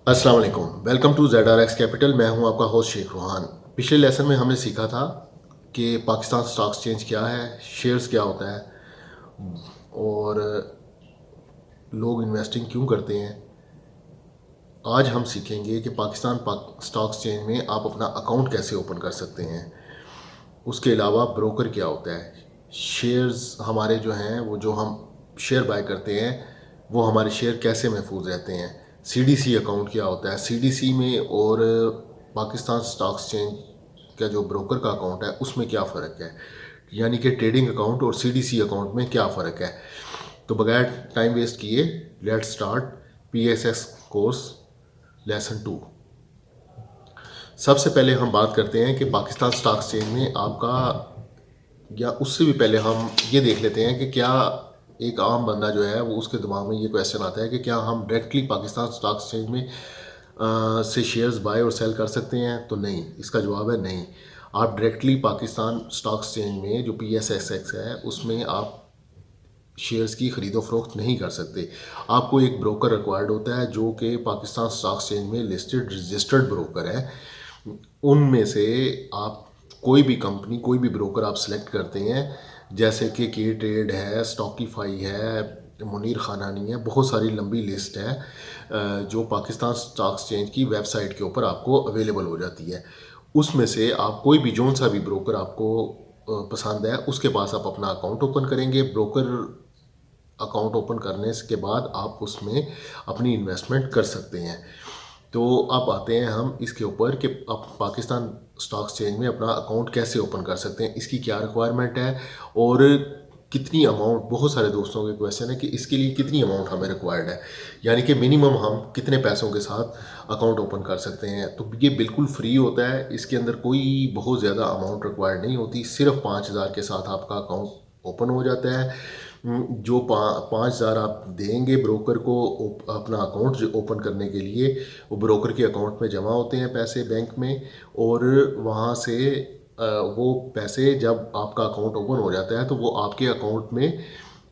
अस्सलाम वालेकुम। Welcome to ZRX Capital. मैं हूं आपका होस्ट शेख रूहान। पिछले लेसन में हमने सीखा था कि पाकिस्तान स्टॉक एक्सचेंज क्या है, शेयर्स क्या होता है और लोग इन्वेस्टिंग क्यों करते हैं। आज हम सीखेंगे कि पाकिस्तान स्टॉक एक्सचेंज में आप अपना अकाउंट कैसे ओपन कर सकते हैं। उसके अलावा ब्रोकर क्या होता है, शेयर्स हमारे जो हैं वो जो हम शेयर बाय करते हैं वो हमारे शेयर कैसे महफूज रहते हैं। CDC अकाउंट क्या होता है, CDC में और पाकिस्तान स्टॉक एक्सचेंज का जो ब्रोकर का अकाउंट है उसमें क्या फ़र्क है, यानी कि ट्रेडिंग अकाउंट और CDC अकाउंट में क्या फ़र्क है। तो बगैर टाइम वेस्ट किए let start PSX course lesson 2। सबसे पहले हम बात करते हैं कि पाकिस्तान स्टॉक एक्सचेंज में आपका, या उससे भी पहले हम ये देख लेते हैं कि क्या एक आम बंदा जो है वो उसके दिमाग में ये क्वेश्चन आता है कि क्या हम डायरेक्टली पाकिस्तान स्टॉक एक्सचेंज में से शेयर्स बाय और सेल कर सकते हैं। तो नहीं, इसका जवाब है नहीं। आप डायरेक्टली पाकिस्तान स्टॉक एक्सचेंज में जो PSXX है उसमें आप शेयर्स की ख़रीदो फरोख्त नहीं कर सकते। आपको एक ब्रोकर रिक्वायर्ड होता है जो कि पाकिस्तान स्टॉक एक्सचेंज में लिस्टेड रजिस्टर्ड ब्रोकर है। उनमें से आप कोई भी कंपनी, कोई भी ब्रोकर आप सेलेक्ट करते हैं, जैसे कि के ट्रेड है, स्टॉकीफाई है, मुनीर खानानी है, बहुत सारी लंबी लिस्ट है जो पाकिस्तान स्टॉक एक्सचेंज की वेबसाइट के ऊपर आपको अवेलेबल हो जाती है। उसमें से आप कोई भी जौन सा भी ब्रोकर आपको पसंद है उसके पास आप अपना अकाउंट ओपन करेंगे। ब्रोकर अकाउंट ओपन करने के बाद आप उसमें अपनी इन्वेस्टमेंट कर सकते हैं। तो अब आते हैं हम इसके ऊपर कि आप पाकिस्तान स्टॉक एक्सचेंज में अपना अकाउंट कैसे ओपन कर सकते हैं, इसकी क्या रिक्वायरमेंट है और कितनी अमाउंट। बहुत सारे दोस्तों के क्वेश्चन है कि इसके लिए कितनी अमाउंट हमें रिक्वायर्ड है, यानी कि मिनिमम हम कितने पैसों के साथ अकाउंट ओपन कर सकते हैं। तो ये बिल्कुल फ्री होता है, इसके अंदर कोई बहुत ज़्यादा अमाउंट रिक्वायर्ड नहीं होती। सिर्फ 5,000 के साथ आपका अकाउंट ओपन हो जाता है। जो 5,000 आप देंगे ब्रोकर को अपना अकाउंट ओपन करने के लिए, वो ब्रोकर के अकाउंट में जमा होते हैं पैसे बैंक में, और वहाँ से वो पैसे जब आपका अकाउंट ओपन हो जाता है तो वो आपके अकाउंट में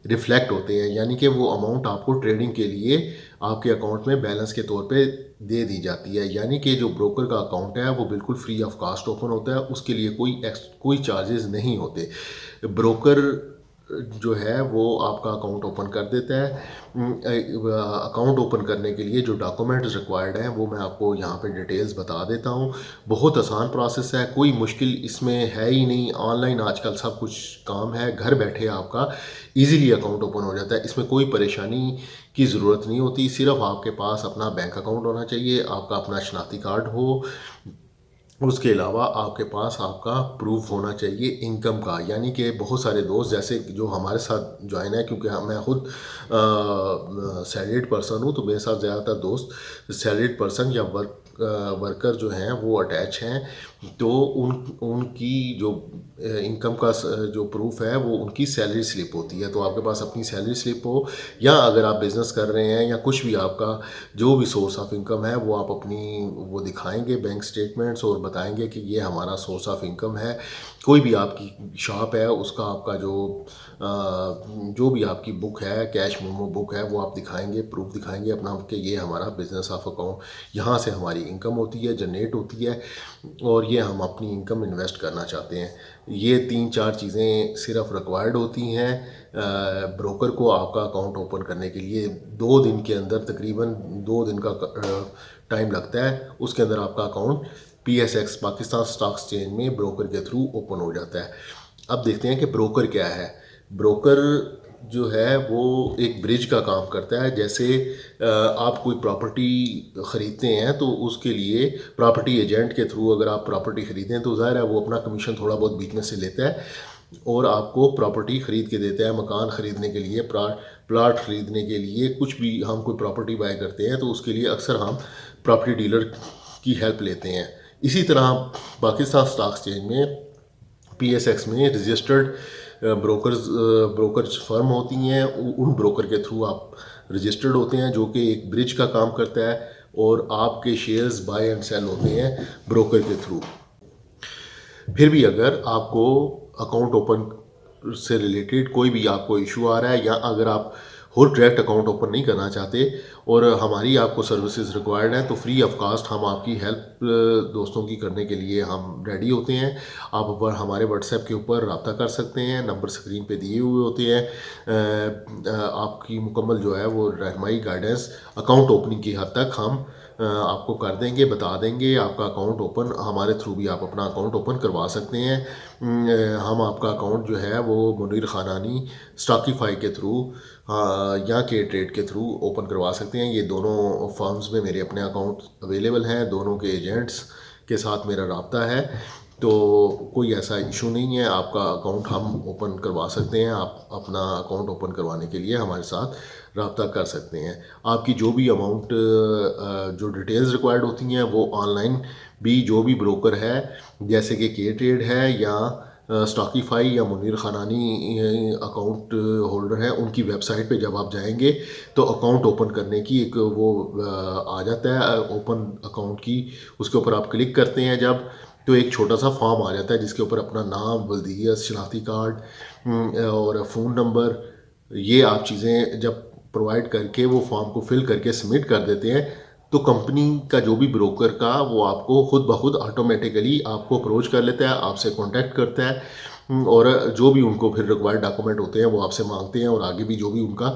रिफ्लेक्ट होते हैं, यानी कि वो अमाउंट आपको ट्रेडिंग के लिए आपके अकाउंट में बैलेंस के तौर पे दे दी जाती है। यानी कि जो ब्रोकर का अकाउंट है वो बिल्कुल फ्री ऑफ कॉस्ट ओपन होता है, उसके लिए कोई चार्जेस नहीं होते। ब्रोकर जो है वो आपका अकाउंट ओपन कर देता है। अकाउंट ओपन करने के लिए जो डॉक्यूमेंट्स रिक्वायर्ड हैं वो मैं आपको यहाँ पे डिटेल्स बता देता हूँ। बहुत आसान प्रोसेस है, कोई मुश्किल इसमें है ही नहीं। ऑनलाइन आजकल सब कुछ काम है, घर बैठे आपका इजीली अकाउंट ओपन हो जाता है। इसमें कोई परेशानी की ज़रूरत नहीं होती। सिर्फ आपके पास अपना बैंक अकाउंट होना चाहिए, आपका अपना शनाख्ती कार्ड हो, उसके अलावा आपके पास आपका प्रूफ होना चाहिए इनकम का। यानी कि बहुत सारे दोस्त जैसे जो हमारे साथ ज्वाइन है, क्योंकि मैं खुद सैलरीड पर्सन हूँ, तो मेरे साथ ज़्यादातर दोस्त सैलरीड पर्सन या वर्कर जो हैं वो अटैच हैं। तो उनकी जो इनकम का जो प्रूफ है वो उनकी सैलरी स्लिप होती है। तो आपके पास अपनी सैलरी स्लिप हो, या अगर आप बिज़नेस कर रहे हैं या कुछ भी आपका जो भी सोर्स ऑफ इनकम है वो आप अपनी वो दिखाएंगे बैंक स्टेटमेंट्स, और बताएंगे कि ये हमारा सोर्स ऑफ इनकम है। कोई भी आपकी शॉप है उसका आपका जो भी आपकी बुक है, कैश मेमो बुक है, वो आप दिखाएंगे, प्रूफ दिखाएंगे अपना कि ये हमारा बिजनेस ऑफ अकाउंट, यहाँ से हमारी इनकम होती है, जनरेट होती है, और ये हम अपनी इनकम इन्वेस्ट करना चाहते हैं। ये 3-4 चीज़ें सिर्फ रिक्वायर्ड होती हैं ब्रोकर को आपका अकाउंट ओपन करने के लिए। 2 दिन के अंदर, तकरीबन 2 दिन का टाइम लगता है, उसके अंदर आपका account PSX Pakistan stock exchange में ब्रोकर के थ्रू ओपन हो जाता है। अब देखते हैं कि ब्रोकर क्या है। ब्रोकर जो है वो एक ब्रिज का काम करता है। जैसे आप कोई प्रॉपर्टी ख़रीदते हैं तो उसके लिए प्रॉपर्टी एजेंट के थ्रू अगर आप प्रॉपर्टी ख़रीदें तो ज़ाहिर है वो अपना कमीशन थोड़ा बहुत बीच में से लेता है और आपको प्रॉपर्टी ख़रीद के देता है। मकान ख़रीदने के लिए, प्लाट ख़रीदने के लिए, कुछ भी हम कोई प्रॉपर्टी बाय करते हैं तो उसके लिए अक्सर हम प्रॉपर्टी डीलर की हेल्प लेते हैं। इसी तरह पाकिस्तान स्टॉक एक्सचेंज में PSX में रजिस्टर्ड ब्रोकर्स फर्म होती हैं। उन ब्रोकर के थ्रू आप रजिस्टर्ड होते हैं, जो कि एक ब्रिज का काम करता है, और आपके शेयर्स बाय एंड सेल होते हैं ब्रोकर के थ्रू। फिर भी अगर आपको अकाउंट ओपन से रिलेटेड कोई भी आपको इशू आ रहा है, या अगर आप और डायरेक्ट अकाउंट ओपन नहीं करना चाहते और हमारी आपको सर्विसेज रिक्वायर्ड हैं, तो फ्री ऑफ कास्ट हम आपकी हेल्प दोस्तों की करने के लिए हम रेडी होते हैं। आप हमारे व्हाट्सएप के ऊपर रब्ता कर सकते हैं, नंबर स्क्रीन पे दिए हुए होते हैं। आपकी मुकम्मल जो है वो रहनुमाई गाइडेंस अकाउंट ओपनिंग की हद तक हम आपको कर देंगे, बता देंगे। आपका अकाउंट ओपन हमारे थ्रू भी आप अपना अकाउंट ओपन करवा सकते हैं। हम आपका अकाउंट जो है वो मुनीर खानानी स्टॉकीफाई के थ्रू या के ट्रेड के थ्रू ओपन करवा सकते हैं। ये दोनों फर्म्स में मेरे अपने अकाउंट अवेलेबल हैं, दोनों के एजेंट्स के साथ मेरा रब्ता है, तो कोई ऐसा इशू नहीं है। आपका अकाउंट हम ओपन करवा सकते हैं। आप अपना अकाउंट ओपन करवाने के लिए हमारे साथ रब्ता कर सकते हैं। आपकी जो भी अमाउंट जो डिटेल्स रिक्वायर्ड होती हैं वो ऑनलाइन भी जो भी ब्रोकर है, जैसे कि के ट्रेड है या स्टॉकीफाई या मुनीर खानानी अकाउंट होल्डर है, उनकी वेबसाइट पे जब आप जाएंगे तो अकाउंट ओपन करने की एक वो आ जाता है ओपन अकाउंट की, उसके ऊपर आप क्लिक करते हैं जब, तो एक छोटा सा फॉर्म आ जाता है जिसके ऊपर अपना नाम, बल्दियत, शनाख्ती कार्ड और फ़ोन नंबर, ये आप चीज़ें जब प्रोवाइड करके वो फॉर्म को फिल करके सबमिट कर देते हैं, तो कंपनी का जो भी ब्रोकर का वो आपको खुद ब खुद ऑटोमेटिकली आपको अप्रोच कर लेता है, आपसे कांटेक्ट करता है और जो भी उनको फिर रिक्वायर्ड डॉक्यूमेंट होते हैं वो आपसे मांगते हैं और आगे भी जो भी उनका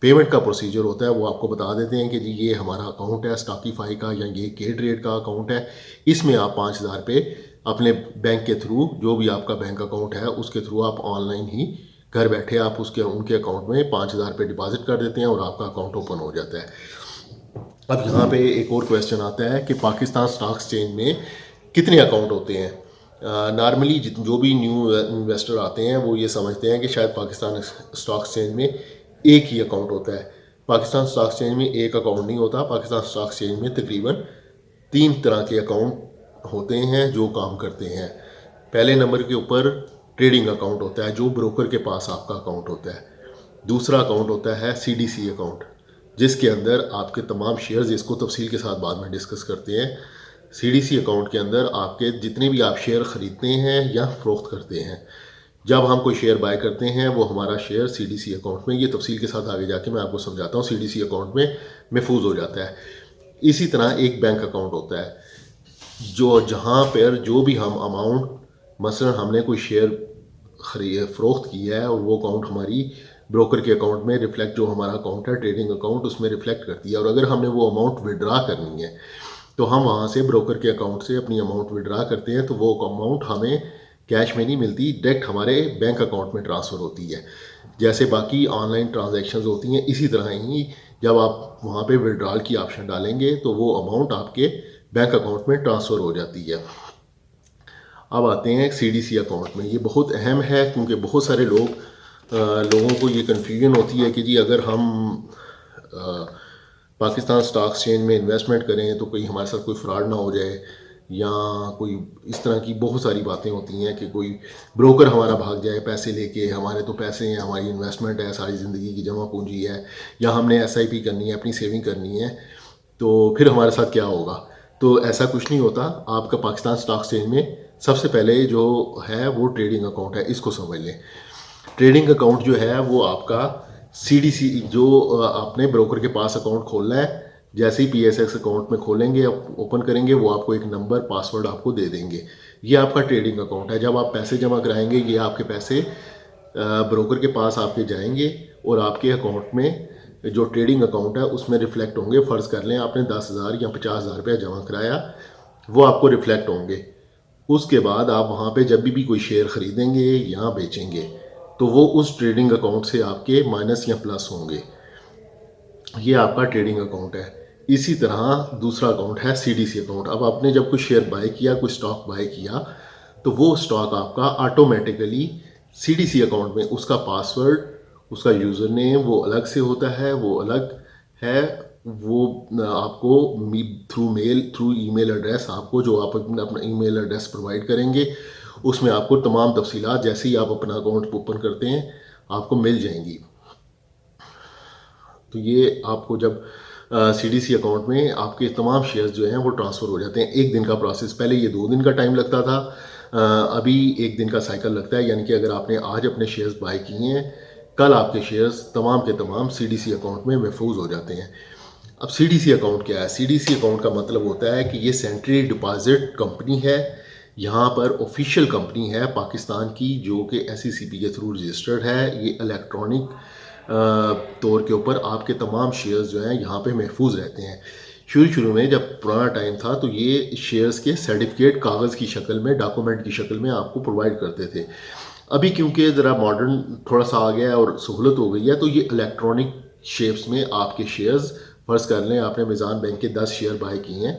पेमेंट का प्रोसीजर होता है वो आपको बता देते हैं कि जी ये हमारा अकाउंट है स्टॉकीफाई का या ये के ट्रेड का अकाउंट है, इसमें आप 5,000 पे अपने बैंक के थ्रू, जो भी आपका बैंक अकाउंट है उसके थ्रू आप ऑनलाइन ही घर बैठे आप उनके अकाउंट में 5,000 पे डिपॉजिट कर देते हैं और आपका अकाउंट ओपन हो जाता है। अब यहाँ पे एक और क्वेश्चन आता है कि पाकिस्तान स्टॉक एक्सचेंज में कितने अकाउंट होते हैं। नॉर्मली जो भी न्यू इन्वेस्टर आते हैं वो ये समझते हैं कि शायद पाकिस्तान स्टॉक एक्सचेंज में एक ही अकाउंट होता है। पाकिस्तान स्टॉक एक्सचेंज में एक अकाउंट नहीं होता। पाकिस्तान स्टॉक एक्सचेंज में तकरीबन 3 तरह के अकाउंट होते हैं जो काम करते हैं। पहले नंबर के ऊपर ट्रेडिंग अकाउंट होता है जो ब्रोकर के पास आपका अकाउंट होता है। दूसरा अकाउंट होता है CDC अकाउंट, जिसके अंदर आपके तमाम शेयर्स, इसको तफसील के साथ बाद में डिस्कस करते हैं। CDC अकाउंट के अंदर आपके जितने भी आप शेयर ख़रीदते हैं या फ़रोख्त करते हैं, जब हम कोई शेयर बाय करते हैं वो हमारा शेयर CDC अकाउंट में, ये तफसील के साथ आगे जाके मैं आपको समझाता हूँ, CDC अकाउंट में महफूज हो जाता है। इसी तरह एक बैंक अकाउंट होता है जो जहाँ पर जो भी हम अमाउंट, मसलन हमने कोई शेयर फ़रोख्त किया है और वो अकाउंट हमारी ब्रोकर के अकाउंट में रिफ्लेक्ट, जो हमारा अकाउंट है ट्रेडिंग अकाउंट, उसमें रिफ्लेक्ट करती है। और अगर हमने वो अमाउंट विड्रा करनी है तो हम वहाँ से ब्रोकर के अकाउंट से अपनी अमाउंट विड्रा करते हैं, तो वो अमाउंट हमें कैश में नहीं मिलती, डायरेक्ट हमारे बैंक अकाउंट में ट्रांसफ़र होती है। जैसे बाकी ऑनलाइन ट्रांजैक्शंस होती हैं, इसी तरह ही जब आप वहाँ पे विड्रॉल की ऑप्शन डालेंगे तो वो अमाउंट आपके बैंक अकाउंट में ट्रांसफ़र हो जाती है। अब आते हैं CDC अकाउंट में। ये बहुत अहम है क्योंकि बहुत सारे लोगों को ये कन्फ्यूजन होती है कि जी अगर हम पाकिस्तान स्टॉक एक्सचेंज में इन्वेस्टमेंट करें तो कोई हमारे साथ कोई फ्रॉड ना हो जाए, या कोई इस तरह की बहुत सारी बातें होती हैं कि कोई ब्रोकर हमारा भाग जाए पैसे लेके। हमारे तो पैसे हैं, हमारी इन्वेस्टमेंट है, सारी ज़िंदगी की जमा पूंजी है, या हमने SIP करनी है, अपनी सेविंग करनी है, तो फिर हमारे साथ क्या होगा। तो ऐसा कुछ नहीं होता। आपका पाकिस्तान स्टॉक एक्सचेंज में सबसे पहले जो है वो ट्रेडिंग अकाउंट है, इसको समझ लें। ट्रेडिंग अकाउंट जो है वो आपका CDC, जो आपने ब्रोकर के पास अकाउंट खोलना है, जैसे ही PSX अकाउंट में खोलेंगे, ओपन करेंगे, वो आपको एक नंबर, पासवर्ड आपको दे देंगे। ये आपका ट्रेडिंग अकाउंट है। जब आप पैसे जमा कराएंगे, ये आपके पैसे ब्रोकर के पास आपके जाएंगे और आपके अकाउंट में जो ट्रेडिंग अकाउंट है उसमें रिफ्लेक्ट होंगे। फ़र्ज़ कर लें आपने 10,000 या 50,000 रुपया जमा कराया, वो आपको रिफ्लेक्ट होंगे। उसके बाद आप वहाँ पे जब भी कोई शेयर ख़रीदेंगे या बेचेंगे तो वो उस ट्रेडिंग अकाउंट से आपके माइनस या प्लस होंगे। ये आपका ट्रेडिंग अकाउंट है। इसी तरह दूसरा अकाउंट है CDC अकाउंट। अब आपने जब कोई शेयर बाय किया, कोई स्टॉक बाय किया, तो वो स्टॉक आपका ऑटोमेटिकली CDC अकाउंट में उसका पासवर्ड, उसका यूज़र नेम वो अलग से होता है, वो अलग है। वो आपको थ्रू ईमेल एड्रेस, आपको जो आप अपना ईमेल एड्रेस प्रोवाइड करेंगे उसमें आपको तमाम तफसीलात जैसे ही आप अपना अकाउंट ओपन करते हैं आपको मिल जाएंगी। तो ये आपको जब CDC अकाउंट में आपके तमाम शेयर्स जो हैं वो ट्रांसफ़र हो जाते हैं। 1 दिन का प्रोसेस, पहले ये 2 दिन का टाइम लगता था, अभी 1 दिन का साइकिल लगता है। यानी कि अगर आपने आज अपने शेयर्स बाय किए हैं कल आपके शेयर्स तमाम के तमाम सीडीसी अकाउंट में महफूज हो जाते हैं। अब सीडीसी अकाउंट क्या है? सीडीसी अकाउंट का मतलब होता है कि ये सेंट्रली डिपॉजिट कंपनी है, यहाँ पर ऑफिशियल कंपनी है पाकिस्तान की, जो कि एसईसीपी के थ्रू रजिस्टर्ड है। ये इलेक्ट्रॉनिक तौर के ऊपर आपके तमाम शेयर्स जो हैं यहाँ पे महफूज रहते हैं। शुरू शुरू में जब पुराना टाइम था तो ये शेयर्स के सर्टिफिकेट कागज़ की शक्ल में, डॉक्यूमेंट की शक्ल में आपको प्रोवाइड करते थे। अभी क्योंकि ज़रा मॉडर्न थोड़ा सा आ गया है और सहूलत हो गई है, तो ये इलेक्ट्रॉनिक शेप्स में आपके शेयर्स, फ़र्ज़ कर लें आपने मिज़ान बैंक के 10 शेयर बाय किए हैं,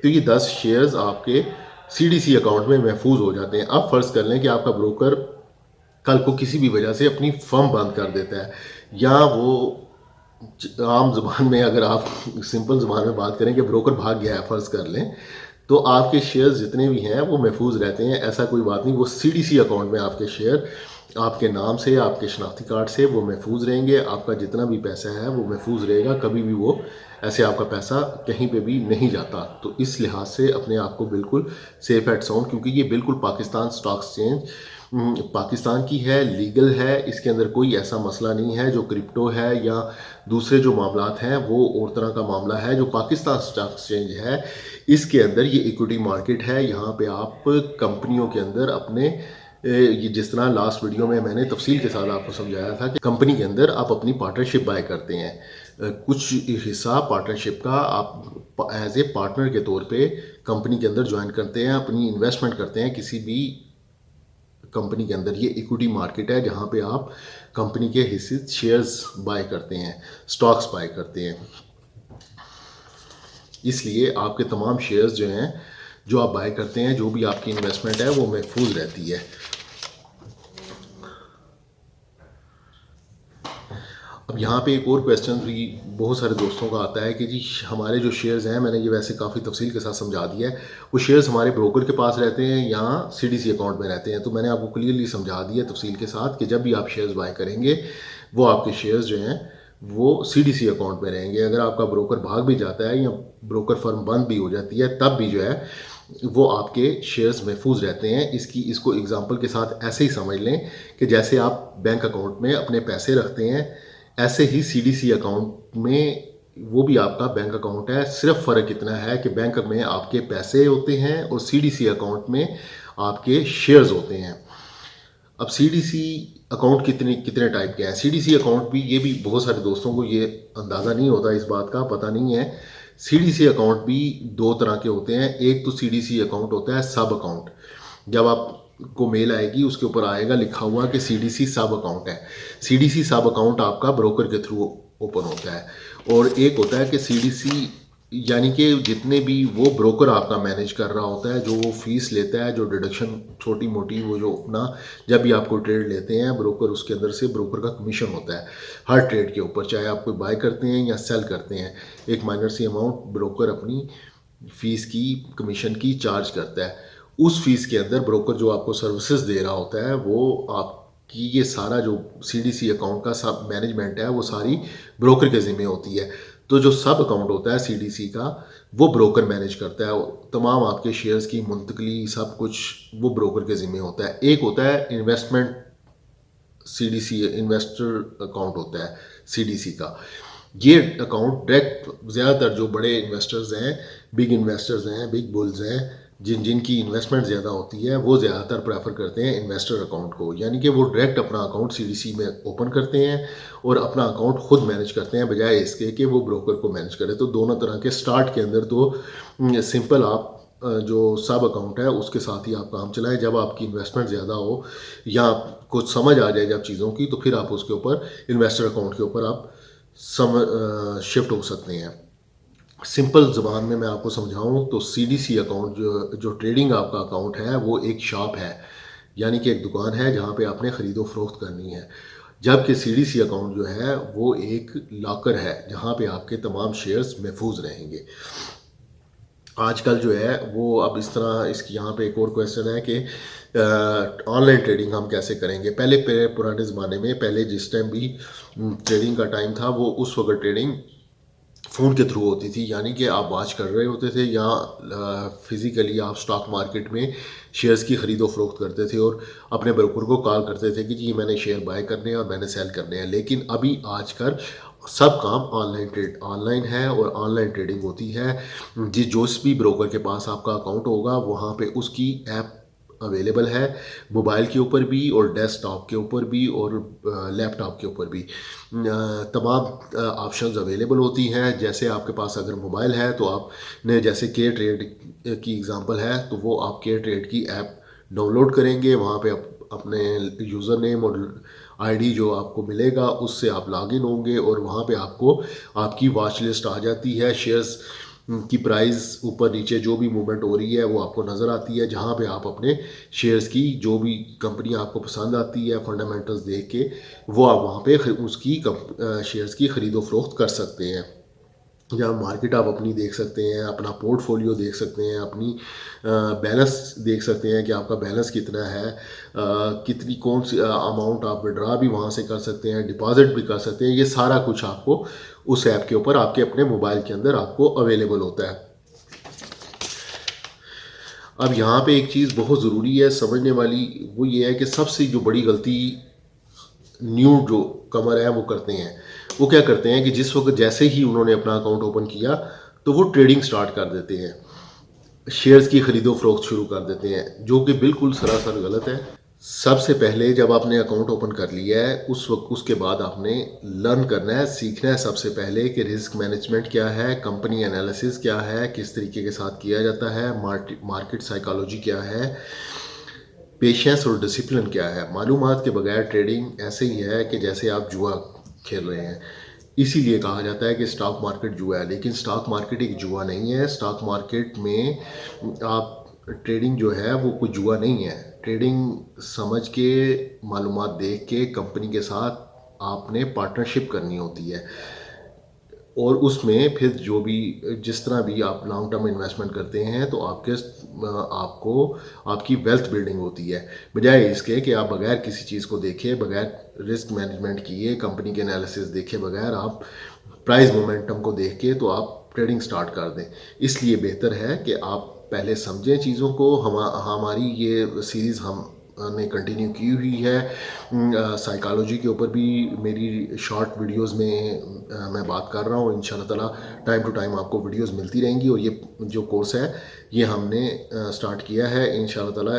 तो ये 10 शेयर्स आपके सीडीसी अकाउंट में महफूज हो जाते हैं। अब फ़र्ज़ कर लें कि आपका ब्रोकर कल को किसी भी वजह से अपनी फर्म बंद कर देता है, या वो आम ज़ुबान में अगर आप सिंपल ज़ुबान में बात करें कि ब्रोकर भाग गया है फ़र्ज़ कर लें, तो आपके शेयर्स जितने भी हैं वो महफूज रहते हैं। ऐसा कोई बात नहीं, वो सीडीसी अकाउंट में आपके शेयर आपके नाम से, आपके शनाख्ती कार्ड से वो महफूज रहेंगे। आपका जितना भी पैसा है वो महफूज रहेगा, कभी भी वो ऐसे आपका पैसा कहीं पे भी नहीं जाता। तो इस लिहाज से अपने आप को बिल्कुल सेफ एट साउंड, क्योंकि ये बिल्कुल पाकिस्तान स्टॉक एक्सचेंज पाकिस्तान की है, लीगल है, इसके अंदर कोई ऐसा मसला नहीं है जो क्रिप्टो है या दूसरे जो मामलात हैं वो और तरह का मामला है। जो पाकिस्तान स्टॉक एक्सचेंज है, इसके अंदर ये इक्विटी मार्केट है। यहाँ पे आप कंपनियों के अंदर अपने ये जिस तरह लास्ट वीडियो में मैंने तफसील के साथ आपको समझाया था कि कंपनी के अंदर आप अपनी पार्टनरशिप बाय करते हैं। कुछ हिस्सा पार्टनरशिप का आप एज ए पार्टनर के तौर पे कंपनी के अंदर ज्वाइन करते हैं, अपनी इन्वेस्टमेंट करते हैं किसी भी कंपनी के अंदर। ये इक्विटी मार्केट है जहाँ पे आप कंपनी के हिस्से शेयर्स बाय करते हैं, स्टॉक्स बाय करते हैं। इसलिए आपके तमाम शेयर्स जो हैं जो आप बाय करते हैं, जो भी आपकी इन्वेस्टमेंट है वो महफूज रहती है। अब यहाँ पे एक और क्वेश्चन भी बहुत सारे दोस्तों का आता है कि जी हमारे जो शेयर्स हैं, मैंने ये वैसे काफ़ी तफसील के साथ समझा दिया है, वो शेयर्स हमारे ब्रोकर के पास रहते हैं या सीडीसी अकाउंट में रहते हैं। तो मैंने आपको क्लियरली समझा दिया तफसील के साथ कि जब भी आप शेयर्स बाय करेंगे वो आपके शेयर्स जो हैं वो सीडीसी अकाउंट में रहेंगे। अगर आपका ब्रोकर भाग भी जाता है या ब्रोकर फर्म बंद भी हो जाती है, तब भी जो है वो आपके शेयर्स महफूज रहते हैं। इसको एग्जांपल के साथ ऐसे ही समझ लें कि जैसे आप बैंक अकाउंट में अपने पैसे रखते हैं, ऐसे ही सीडीसी अकाउंट में वो भी आपका बैंक अकाउंट है। सिर्फ फ़र्क इतना है कि बैंक में आपके पैसे होते हैं और सीडीसी अकाउंट में आपके शेयर्स होते हैं। अब सीडीसी अकाउंट कितने कितने टाइप के हैं? सीडीसी अकाउंट भी, ये भी बहुत सारे दोस्तों को ये अंदाज़ा नहीं होता, इस बात का पता नहीं है। सीडीसी अकाउंट भी दो तरह के होते हैं। एक तो सीडीसी अकाउंट होता है सब अकाउंट। जब आपको मेल आएगी उसके ऊपर आएगा लिखा हुआ कि सीडीसी सब अकाउंट है। सीडीसी सब अकाउंट आपका ब्रोकर के थ्रू ओपन होता है। और एक होता है कि सीडीसी, यानी कि जितने भी वो ब्रोकर आपका मैनेज कर रहा होता है, जो वो फीस लेता है, जो डिडक्शन छोटी मोटी वो जो अपना जब भी आपको ट्रेड लेते हैं ब्रोकर, उसके अंदर से ब्रोकर का कमीशन होता है हर ट्रेड के ऊपर, चाहे आप कोई बाय करते हैं या सेल करते हैं। एक माइनर सी अमाउंट ब्रोकर अपनी फ़ीस की, कमीशन की चार्ज करता है। उस फीस के अंदर ब्रोकर जो आपको सर्विसेज दे रहा होता है, वो आपकी ये सारा जो सीडीसी अकाउंट का सब मैनेजमेंट है वो सारी ब्रोकर के ज़िम्मे होती है। तो जो सब अकाउंट होता है सीडीसी का, वो ब्रोकर मैनेज करता है। तमाम आपके शेयर्स की मुंतकली सब कुछ वो ब्रोकर के ज़िम्मे होता है। एक होता है इन्वेस्टमेंट सीडीसी, इन्वेस्टर अकाउंट होता है सीडीसी का। ये अकाउंट डायरेक्ट ज़्यादातर जो बड़े इन्वेस्टर्स हैं, बिग इन्वेस्टर्स हैं, बिग बुल्स हैं, जिनकी इन्वेस्टमेंट ज़्यादा होती है, वो ज़्यादातर प्रेफर करते हैं इन्वेस्टर अकाउंट को। यानी कि वो डायरेक्ट अपना अकाउंट सीडीसी में ओपन करते हैं और अपना अकाउंट खुद मैनेज करते हैं, बजाय इसके कि वो ब्रोकर को मैनेज करे। तो दोनों तरह के, स्टार्ट के अंदर तो सिंपल आप जो सब अकाउंट है उसके साथ ही आप काम चलाएं। जब आपकी इन्वेस्टमेंट ज़्यादा हो या कुछ समझ आ जाए जब चीज़ों की, तो फिर आप उसके ऊपर इन्वेस्टर अकाउंट के ऊपर आप शिफ्ट हो सकते हैं। सिंपल ज़बान में मैं आपको समझाऊं तो सीडीसी अकाउंट जो ट्रेडिंग आपका अकाउंट है वो एक शॉप है, यानी कि एक दुकान है जहां पे आपने ख़रीदो फरोख्त करनी है। जबकि सीडीसी अकाउंट जो है वो एक लॉकर है जहां पे आपके तमाम शेयर्स महफूज रहेंगे। आजकल जो है वो अब इस तरह, इसकी यहाँ पे एक और क्वेश्चन है कि ऑनलाइन ट्रेडिंग हम कैसे करेंगे। पहले पुराने ज़माने में, पहले जिस टाइम भी ट्रेडिंग का टाइम था, वो उस वक्त ट्रेडिंग फ़ोन के थ्रू होती थी, यानी कि आप वॉच कर रहे होते थे या फिज़िकली आप स्टॉक मार्केट में शेयर्स की ख़रीदो फ़रोख्त करते थे और अपने ब्रोकर को कॉल करते थे कि जी मैंने शेयर बाय करने हैं और मैंने सेल करने हैं। लेकिन अभी आजकल सब काम ऑनलाइन है और ऑनलाइन ट्रेडिंग होती है। जिस भी ब्रोकर के पास आपका अकाउंट होगा वहाँ पे उसकी ऐप अवेलेबल है, मोबाइल के ऊपर भी और डेस्कटॉप के ऊपर भी और लैपटॉप के ऊपर भी तमाम ऑप्शंस अवेलेबल होती हैं। जैसे आपके पास अगर मोबाइल है तो आपने जैसे के ट्रेड की एग्जांपल है तो वो आप के ट्रेड की ऐप डाउनलोड करेंगे, वहाँ पे अपने यूज़र नेम और आईडी जो आपको मिलेगा उससे आप लॉगिन होंगे और वहाँ पे आपको आपकी वॉच लिस्ट आ जाती है। शेयर्स की प्राइस ऊपर नीचे जो भी मूवमेंट हो रही है वो आपको नज़र आती है, जहाँ पे आप अपने शेयर्स की जो भी कंपनी आपको पसंद आती है फंडामेंटल्स देख के वो आप वहाँ पे उसकी शेयर्स की ख़रीदो फरोख्त कर सकते हैं। या मार्केट आप अपनी देख सकते हैं, अपना पोर्टफोलियो देख सकते हैं, अपनी बैलेंस देख सकते हैं कि आपका बैलेंस कितना है, कितनी कौन सी अमाउंट आप विड्रा भी वहाँ से कर सकते हैं, डिपॉजिट भी कर सकते हैं। ये सारा कुछ आपको उस ऐप के ऊपर आपके अपने मोबाइल के अंदर आपको अवेलेबल होता है। अब यहाँ पे एक चीज़ बहुत ज़रूरी है समझने वाली, वो ये है कि सबसे जो बड़ी गलती न्यू जो कमर है वो करते हैं, वो क्या करते हैं कि जिस वक्त जैसे ही उन्होंने अपना अकाउंट ओपन किया तो वो ट्रेडिंग स्टार्ट कर देते हैं, शेयर्स की खरीदो फरोख्त शुरू कर देते हैं, जो कि बिल्कुल सरासर गलत है। सबसे पहले जब आपने अकाउंट ओपन कर लिया है उस वक्त उसके बाद आपने लर्न करना है, सीखना है सबसे पहले कि रिस्क मैनेजमेंट क्या है, कंपनी एनालिसिस क्या है, किस तरीके के साथ किया जाता है, मार्केट साइकोलॉजी क्या है, पेशेंस और डिसिप्लिन क्या है। मालूमात के बगैर ट्रेडिंग ऐसे ही है कि जैसे आप जुआ खेल रहे हैं। इसीलिए कहा जाता है कि स्टॉक मार्केट जुआ है, लेकिन स्टॉक मार्केट एक जुआ नहीं है। स्टॉक मार्केट में आप ट्रेडिंग जो है वो कोई जुआ नहीं है। ट्रेडिंग समझ के, मालूमात देख के कंपनी के साथ आपने पार्टनरशिप करनी होती है और उसमें फिर जो भी जिस तरह भी आप लॉन्ग टर्म इन्वेस्टमेंट करते हैं तो आपको आपकी वेल्थ बिल्डिंग होती है, बजाय इसके कि आप बगैर किसी चीज़ को देखे, बगैर रिस्क मैनेजमेंट किए, कंपनी के एनालिसिस देखे बगैर आप प्राइस मोमेंटम को देख के तो आप ट्रेडिंग स्टार्ट कर दें। इसलिए बेहतर है कि आप पहले समझें चीज़ों को। हमारी ये सीरीज़ हमने कंटिन्यू की हुई है। साइकोलॉजी के ऊपर भी मेरी शॉर्ट वीडियोस में मैं बात कर रहा हूँ। इंशाल्लाह ताला टाइम टू टाइम आपको वीडियोस मिलती रहेंगी और ये जो कोर्स है ये हमने स्टार्ट किया है। इंशाल्लाह ताला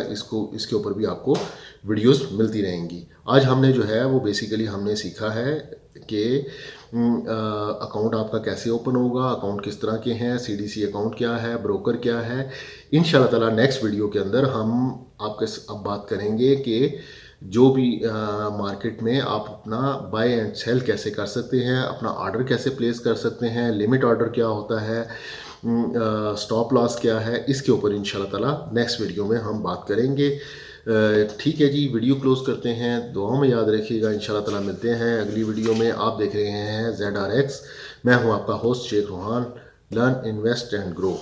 इसके ऊपर भी आपको वीडियोस मिलती रहेंगी। आज हमने जो है वो बेसिकली हमने सीखा है कि अकाउंट आपका कैसे ओपन होगा, अकाउंट किस तरह के हैं, सीडीसी अकाउंट क्या है, ब्रोकर क्या है। इंशाल्लाह ताला नेक्स्ट वीडियो के अंदर हम आपके अब बात करेंगे कि जो भी मार्केट में आप अपना बाय एंड सेल कैसे कर सकते हैं, अपना ऑर्डर कैसे प्लेस कर सकते हैं, लिमिट ऑर्डर क्या होता है, स्टॉप लॉस क्या है, इसके ऊपर इंशाल्लाह ताला नेक्स्ट वीडियो में हम बात करेंगे। ठीक है जी, वीडियो क्लोज करते हैं। दुआ में याद रखिएगा। इंशाल्लाह ताला मिलते हैं अगली वीडियो में। आप देख रहे हैं ZRX, मैं हूं आपका host Sheikh Rohan. Learn, invest and grow.